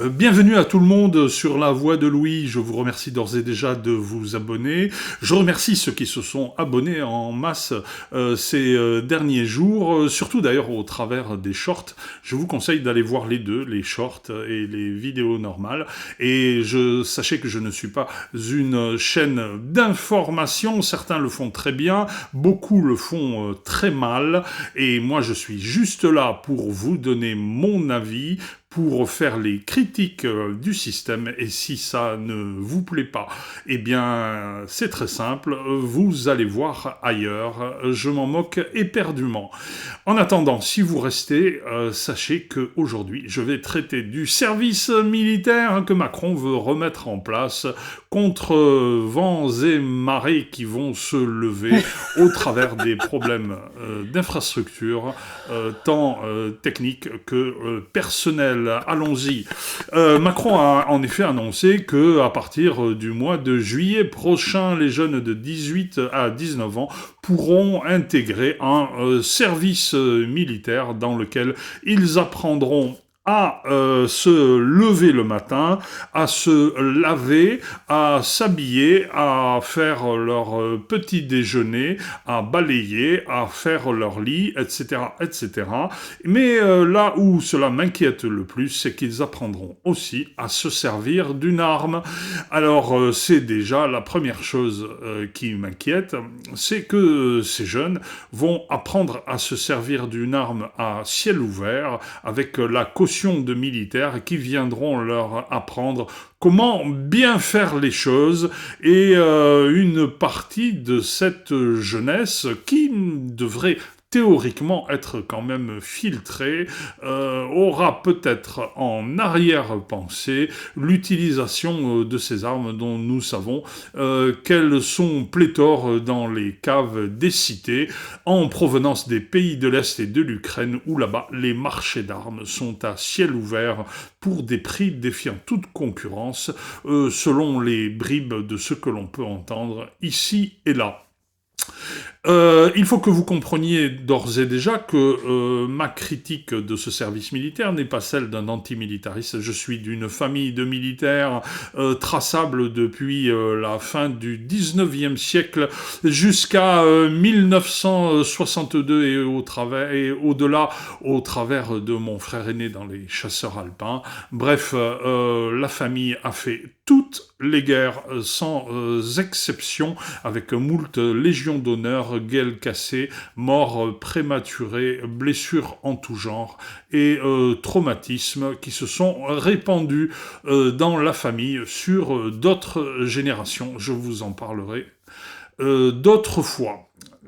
Bienvenue à tout le monde sur la Voix de Louis. Je vous remercie d'ores et déjà de vous abonner. Je remercie ceux qui se sont abonnés en masse ces derniers jours, surtout d'ailleurs au travers des shorts. Je vous conseille d'aller voir les deux, les shorts et les vidéos normales. Et sachez que je ne suis pas une chaîne d'information. Certains le font très bien, beaucoup le font très mal. Et moi, je suis juste là pour vous donner mon avis, pour faire les critiques du système, et si ça ne vous plaît pas, eh bien, c'est très simple, vous allez voir ailleurs, je m'en moque éperdument. En attendant, si vous restez, sachez qu'aujourd'hui, je vais traiter du service militaire que Macron veut remettre en place contre vents et marées qui vont se lever au travers des problèmes d'infrastructure, tant techniques que personnels. Allons-y. Macron a en effet annoncé que à partir du mois de juillet prochain, les jeunes de 18 à 19 ans pourront intégrer un service militaire dans lequel ils apprendront à se lever le matin, à se laver, à s'habiller, à faire leur petit déjeuner, à balayer, à faire leur lit, etc., etc. Mais là où cela m'inquiète le plus, c'est qu'ils apprendront aussi à se servir d'une arme. Alors, c'est déjà la première chose qui m'inquiète, c'est que ces jeunes vont apprendre à se servir d'une arme à ciel ouvert, avec la caution de militaires qui viendront leur apprendre comment bien faire les choses, et une partie de cette jeunesse qui devrait théoriquement être quand même filtrée, aura peut-être en arrière-pensée l'utilisation de ces armes dont nous savons qu'elles sont pléthores dans les caves des cités, en provenance des pays de l'Est et de l'Ukraine, où là-bas les marchés d'armes sont à ciel ouvert pour des prix défiant toute concurrence, selon les bribes de ce que l'on peut entendre ici et là. Il faut que vous compreniez d'ores et déjà que ma critique de ce service militaire n'est pas celle d'un antimilitariste. Je suis d'une famille de militaires traçable depuis la fin du 19e siècle jusqu'à 1962 et au-delà, au travers de mon frère aîné dans les chasseurs alpins. Bref, la famille a fait toutes les guerres sans exception, avec moult légions d'honneur, gueules cassées, morts prématurées, blessures en tout genre et traumatismes qui se sont répandus dans la famille sur d'autres générations. Je vous en parlerai d'autres fois.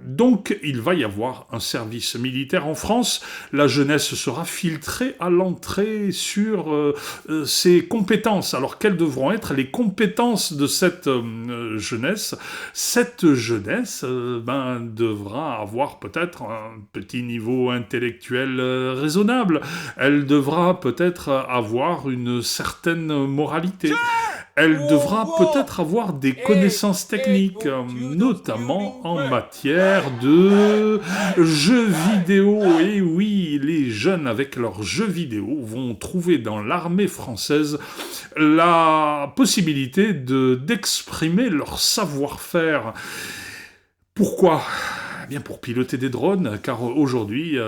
Donc, il va y avoir un service militaire en France. La jeunesse sera filtrée à l'entrée sur ses compétences. Alors, quelles devront être les compétences de cette jeunesse ? Cette jeunesse devra avoir peut-être un petit niveau intellectuel raisonnable. Elle devra peut-être avoir une certaine moralité. Elle devra peut-être avoir des connaissances techniques, notamment en matière de jeux vidéo. Et oui, les jeunes avec leurs jeux vidéo vont trouver dans l'armée française la possibilité d'exprimer leur savoir-faire. Pourquoi ? Eh bien pour piloter des drones, car aujourd'hui,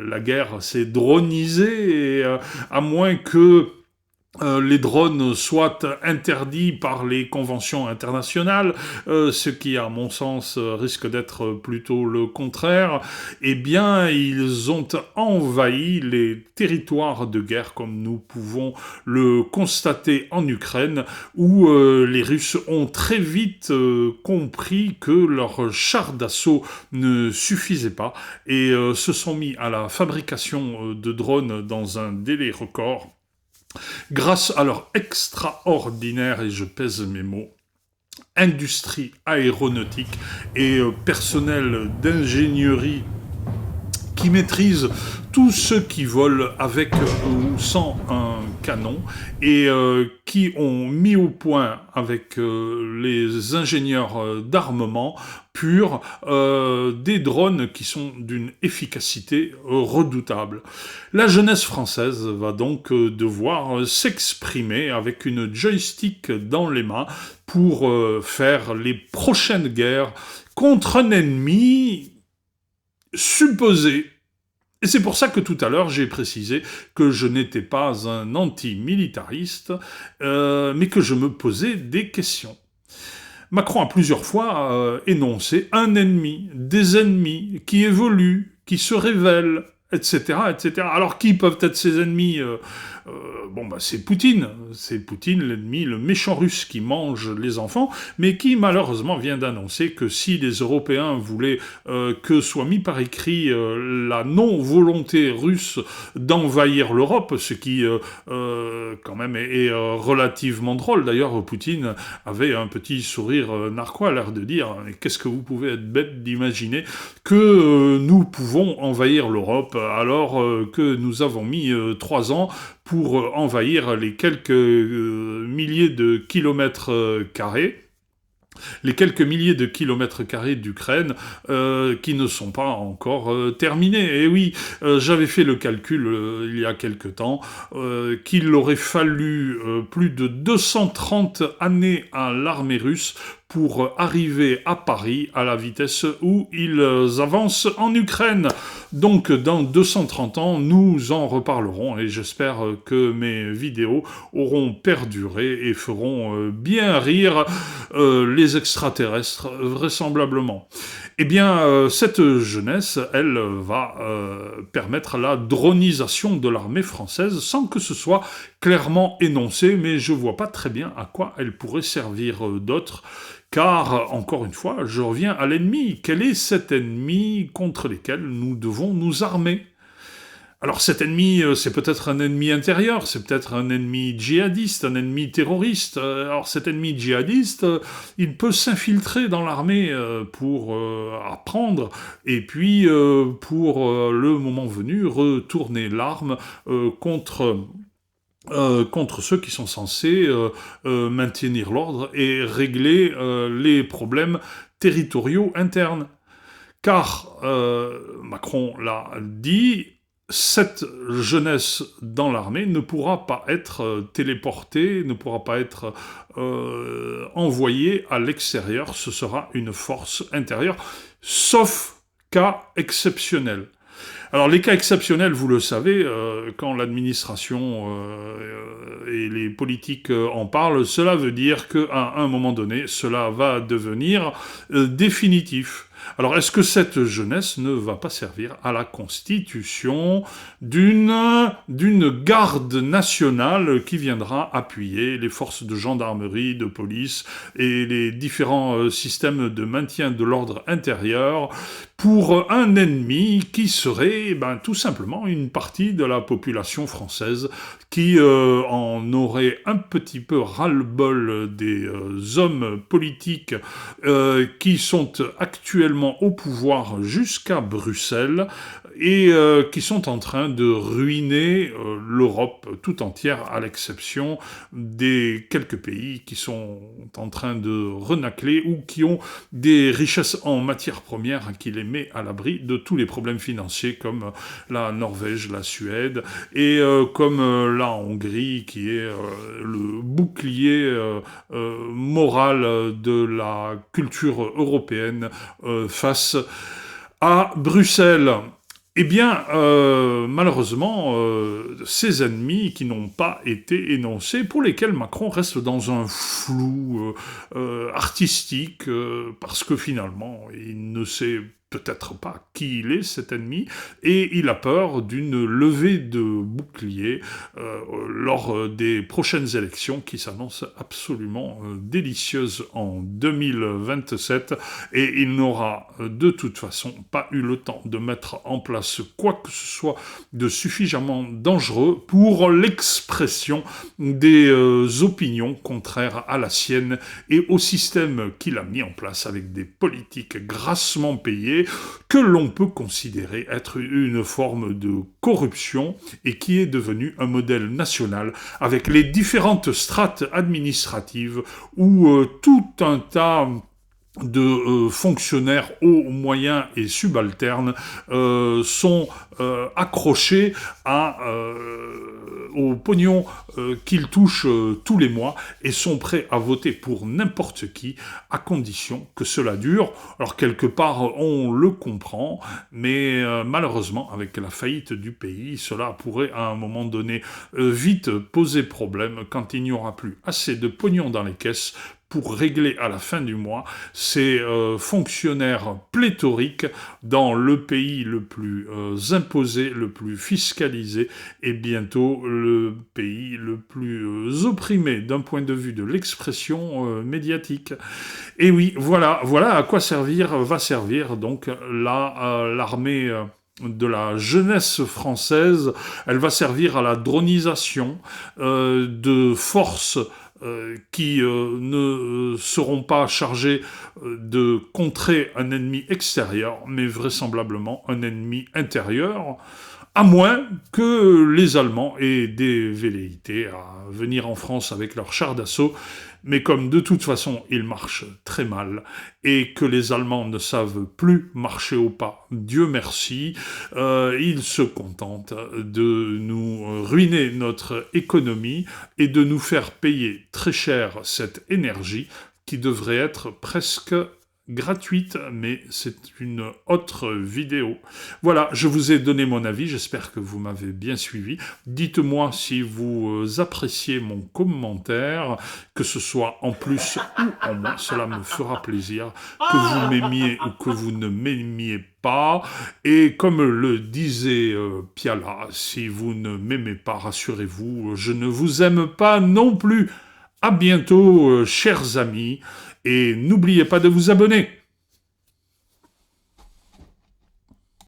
la guerre s'est dronisée, et à moins que les drones soient interdits par les conventions internationales, ce qui, à mon sens, risque d'être plutôt le contraire, eh bien, ils ont envahi les territoires de guerre, comme nous pouvons le constater en Ukraine, où les Russes ont très vite compris que leurs chars d'assaut ne suffisaient pas, et se sont mis à la fabrication de drones dans un délai record, grâce à leur extraordinaire, et je pèse mes mots, industrie aéronautique et personnel d'ingénierie qui maîtrise tous ceux qui volent avec ou sans un canon et qui ont mis au point avec les ingénieurs d'armement pur des drones qui sont d'une efficacité redoutable. La jeunesse française va donc devoir s'exprimer avec une joystick dans les mains pour faire les prochaines guerres contre un ennemi supposé. Et c'est pour ça que tout à l'heure, j'ai précisé que je n'étais pas un anti-militariste, mais que je me posais des questions. Macron a plusieurs fois énoncé un ennemi, des ennemis qui évoluent, qui se révèlent, etc., etc. Alors qui peuvent être ces ennemis c'est Poutine. C'est Poutine, l'ennemi, le méchant russe qui mange les enfants, mais qui malheureusement vient d'annoncer que si les Européens voulaient que soit mis par écrit la non-volonté russe d'envahir l'Europe, ce qui quand même est relativement drôle. D'ailleurs, Poutine avait un petit sourire narquois, l'air de dire « Qu'est-ce que vous pouvez être bête d'imaginer que nous pouvons envahir l'Europe alors que nous avons mis 3 ans pour envahir les quelques milliers de kilomètres carrés, les quelques milliers de kilomètres carrés d'Ukraine qui ne sont pas encore terminés. Et oui, j'avais fait le calcul il y a quelque temps qu'il aurait fallu plus de 230 années à l'armée russe pour arriver à Paris à la vitesse où ils avancent en Ukraine. Donc dans 230 ans, nous en reparlerons et j'espère que mes vidéos auront perduré et feront bien rire les extraterrestres, vraisemblablement. Eh bien, cette jeunesse, elle va permettre la dronisation de l'armée française sans que ce soit clairement énoncé, mais je vois pas très bien à quoi elle pourrait servir d'autre. Car, encore une fois, je reviens à l'ennemi. Quel est cet ennemi contre lequel nous devons nous armer ? Alors cet ennemi, c'est peut-être un ennemi intérieur, c'est peut-être un ennemi djihadiste, un ennemi terroriste. Alors cet ennemi djihadiste, il peut s'infiltrer dans l'armée pour apprendre et puis pour le moment venu retourner l'arme contre ceux qui sont censés maintenir l'ordre et régler les problèmes territoriaux internes. Car, Macron l'a dit, cette jeunesse dans l'armée ne pourra pas être téléportée, ne pourra pas être envoyée à l'extérieur, ce sera une force intérieure, sauf cas exceptionnel. Alors les cas exceptionnels, vous le savez, quand l'administration et les politiques en parlent, cela veut dire qu'à un moment donné, cela va devenir définitif. Alors, est-ce que cette jeunesse ne va pas servir à la constitution d'une garde nationale qui viendra appuyer les forces de gendarmerie, de police et les différents systèmes de maintien de l'ordre intérieur pour un ennemi qui serait tout simplement une partie de la population française qui en aurait un petit peu ras-le-bol des hommes politiques qui sont actuellement au pouvoir jusqu'à Bruxelles et qui sont en train de ruiner l'Europe tout entière, à l'exception des quelques pays qui sont en train de renacler ou qui ont des richesses en matières premières qui les met à l'abri de tous les problèmes financiers, comme la Norvège, la Suède, et comme la Hongrie, qui est le bouclier moral de la culture européenne face à Bruxelles. Eh bien, malheureusement, ces ennemis qui n'ont pas été énoncés, pour lesquels Macron reste dans un flou artistique, parce que finalement, il ne sait peut-être pas qui il est, cet ennemi, et il a peur d'une levée de bouclier lors des prochaines élections qui s'annoncent absolument délicieuses en 2027, et il n'aura de toute façon pas eu le temps de mettre en place quoi que ce soit de suffisamment dangereux pour l'expression des opinions contraires à la sienne et au système qu'il a mis en place avec des politiques grassement payées que l'on peut considérer être une forme de corruption et qui est devenu un modèle national avec les différentes strates administratives où tout un tas de fonctionnaires hauts, moyens et subalternes sont accrochés au pognon qu'ils touchent tous les mois et sont prêts à voter pour n'importe qui à condition que cela dure. Alors quelque part on le comprend, mais malheureusement avec la faillite du pays, cela pourrait à un moment donné vite poser problème quand il n'y aura plus assez de pognon dans les caisses pour régler à la fin du mois ces fonctionnaires pléthoriques dans le pays le plus imposé, le plus fiscalisé et bientôt le pays le plus opprimé d'un point de vue de l'expression médiatique. Et oui, voilà à quoi va servir donc l'armée de la jeunesse française. Elle va servir à la dronisation de forces qui ne seront pas chargés de contrer un ennemi extérieur, mais vraisemblablement un ennemi intérieur, à moins que les Allemands aient des velléités à venir en France avec leurs chars d'assaut, mais comme de toute façon ils marchent très mal, et que les Allemands ne savent plus marcher au pas, Dieu merci, ils se contentent de nous ruiner notre économie et de nous faire payer très cher cette énergie qui devrait être presque gratuite, mais c'est une autre vidéo. Voilà, je vous ai donné mon avis, j'espère que vous m'avez bien suivi. Dites-moi si vous appréciez mon commentaire, que ce soit en plus ou en moins, cela me fera plaisir, que vous m'aimiez ou que vous ne m'aimiez pas. Et comme le disait Piala, si vous ne m'aimez pas, rassurez-vous, je ne vous aime pas non plus. À bientôt, chers amis, et n'oubliez pas de vous abonner.